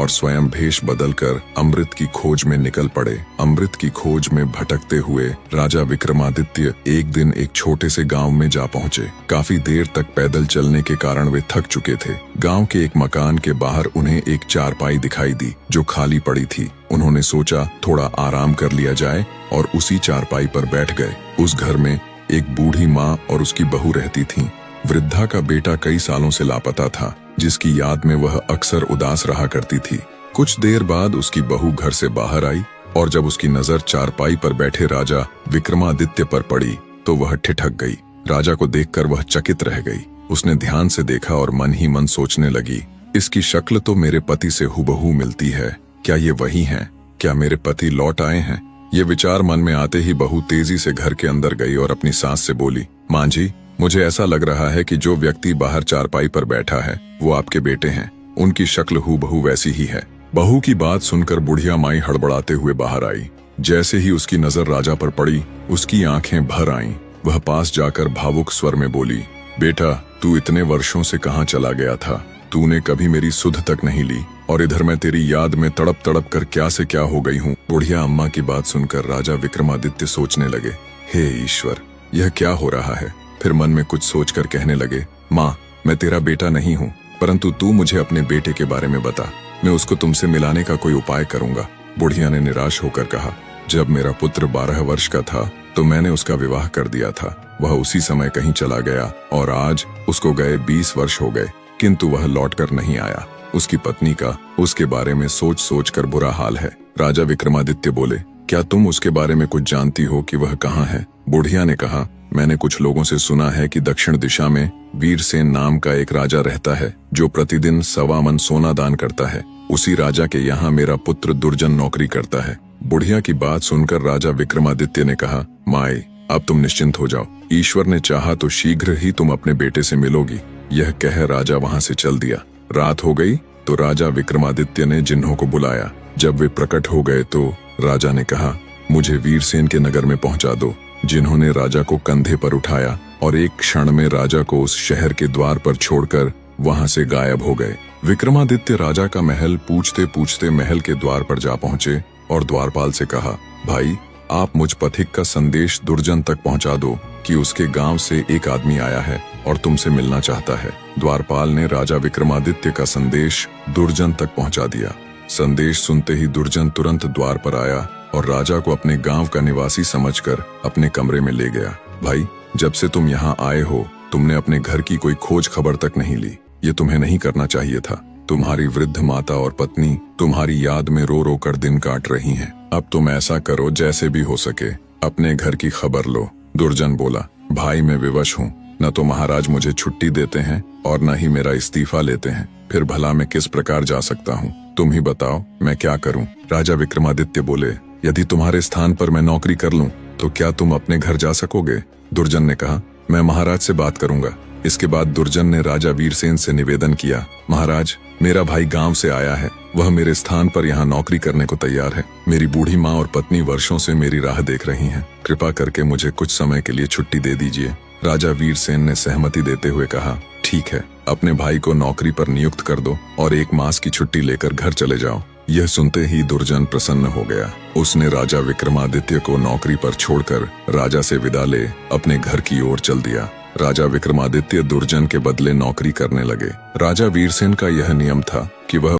और स्वयं भेष बदलकर अमृत की खोज में निकल पड़े। अमृत की खोज में भटकते हुए राजा विक्रमादित्य एक दिन एक छोटे से गांव में जा पहुंचे। काफी देर तक पैदल चलने के कारण वे थक चुके थे। गांव के एक मकान के बाहर उन्हें एक चारपाई दिखाई दी जो खाली पड़ी थी। उन्होंने सोचा थोड़ा आराम कर लिया जाए और उसी चारपाई पर बैठ गए। उस घर में एक बूढ़ी माँ और उसकी बहू रहती थीं। वृद्धा का बेटा कई सालों से लापता था, जिसकी याद में वह अक्सर उदास रहा करती थी। कुछ देर बाद उसकी बहू घर से बाहर आई और जब उसकी नजर चारपाई पर बैठे राजा विक्रमादित्य पर पड़ी तो वह ठिठक गई। राजा को देखकर वह चकित रह गई। उसने ध्यान से देखा और मन ही मन सोचने लगी, इसकी शक्ल तो मेरे पति से हुबहू मिलती है। क्या ये वही हैं? क्या मेरे पति लौट आए हैं? ये विचार मन में आते ही बहू तेजी से घर के अंदर गई और अपनी सास से बोली, माँ जी, मुझे ऐसा लग रहा है कि जो व्यक्ति बाहर चारपाई पर बैठा है वो आपके बेटे हैं। उनकी शक्ल हूबहू वैसी ही है। बहू की बात सुनकर बुढ़िया माई हड़बड़ाते हुए बाहर आई। जैसे ही उसकी नजर राजा पर पड़ी, उसकी आंखें भर आईं। वह पास जाकर भावुक स्वर में बोली, बेटा, तू इतने वर्षों से कहाँ चला गया था? तूने कभी मेरी सुध तक नहीं ली और इधर मैं तेरी याद में तड़प तड़प कर क्या से क्या हो गई हूँ। बुढ़िया अम्मा की बात सुनकर राजा विक्रमादित्य सोचने लगे, हे ईश्वर, यह क्या हो रहा है? फिर मन में कुछ सोचकर कहने लगे, माँ, मैं तेरा बेटा नहीं हूँ, परंतु तू मुझे अपने बेटे के बारे में बता। मैं उसको तुमसे मिलाने का कोई उपाय करूंगा। बुढ़िया ने निराश होकर कहा, जब मेरा पुत्र 12 वर्ष का था तो मैंने उसका विवाह कर दिया था। वह उसी समय कहीं चला गया और आज उसको गए 20 वर्ष हो गए, किंतु वह लौट कर नहीं आया। उसकी पत्नी का उसके बारे में सोच सोच कर बुरा हाल है। राजा विक्रमादित्य बोले, क्या तुम उसके बारे में कुछ जानती हो कि वह कहाँ है? बुढ़िया ने कहा, मैंने कुछ लोगों से सुना है कि दक्षिण दिशा में वीरसेन नाम का एक राजा रहता है जो प्रतिदिन 1.25 मन सोना दान करता है। उसी राजा के यहाँ मेरा पुत्र दुर्जन नौकरी करता है। बुढ़िया की बात सुनकर राजा विक्रमादित्य ने कहा, माई, अब तुम निश्चिंत हो जाओ। ईश्वर ने चाहा तो शीघ्र ही तुम अपने बेटे से मिलोगी। यह कह राजा वहां से चल दिया। रात हो गई तो राजा विक्रमादित्य ने जिन्हों को बुलाया। जब वे प्रकट हो गए तो राजा ने कहा, मुझे वीरसेन के नगर में पहुंचा दो। जिन्होंने राजा को कंधे पर उठाया और एक क्षण में राजा को उस शहर के द्वार पर छोड़कर वहां से गायब हो गए। विक्रमादित्य राजा का महल पूछते पूछते महल के द्वार पर जा पहुंचे और द्वारपाल से कहा, भाई, आप मुझ पथिक का संदेश दुर्जन तक पहुंचा दो कि उसके गांव से एक आदमी आया है और तुमसे मिलना चाहता है। द्वारपाल ने राजा विक्रमादित्य का संदेश दुर्जन तक पहुंचा दिया। संदेश सुनते ही दुर्जन तुरंत द्वार पर आया और राजा को अपने गांव का निवासी समझकर अपने कमरे में ले गया। भाई, जब से तुम यहाँ आए हो तुमने अपने घर की कोई खोज खबर तक नहीं ली। ये तुम्हें नहीं करना चाहिए था। तुम्हारी वृद्ध माता और पत्नी तुम्हारी याद में रो रो कर दिन काट रही हैं। अब तुम ऐसा करो, जैसे भी हो सके अपने घर की खबर लो। दुर्जन बोला, भाई, मैं विवश हूँ। न तो महाराज मुझे छुट्टी देते हैं और न ही मेरा इस्तीफा लेते हैं। फिर भला मैं किस प्रकार जा सकता हूँ? तुम ही बताओ, मैं क्या करूँ? राजा विक्रमादित्य बोले, यदि तुम्हारे स्थान पर मैं नौकरी कर लूं तो क्या तुम अपने घर जा सकोगे? दुर्जन ने कहा, मैं महाराज से बात करूंगा। इसके बाद दुर्जन ने राजा वीरसेन से निवेदन किया, महाराज, मेरा भाई गांव से आया है। वह मेरे स्थान पर यहाँ नौकरी करने को तैयार है। मेरी बूढ़ी माँ और पत्नी वर्षों से मेरी राह देख रही हैं। कृपा करके मुझे कुछ समय के लिए छुट्टी दे दीजिए। राजा वीरसेन ने सहमति देते हुए कहा, ठीक है, अपने भाई को नौकरी पर नियुक्त कर दो और 1 मास की छुट्टी लेकर घर चले जाओ। यह सुनते ही दुर्जन प्रसन्न हो गया। उसने राजा विक्रमादित्य को नौकरी पर छोड़कर राजा से विदा ले अपने घर की ओर चल दिया। राजा विक्रमादित्य दुर्जन के बदले नौकरी करने लगे। राजा वीरसेन का यह नियम था कि वह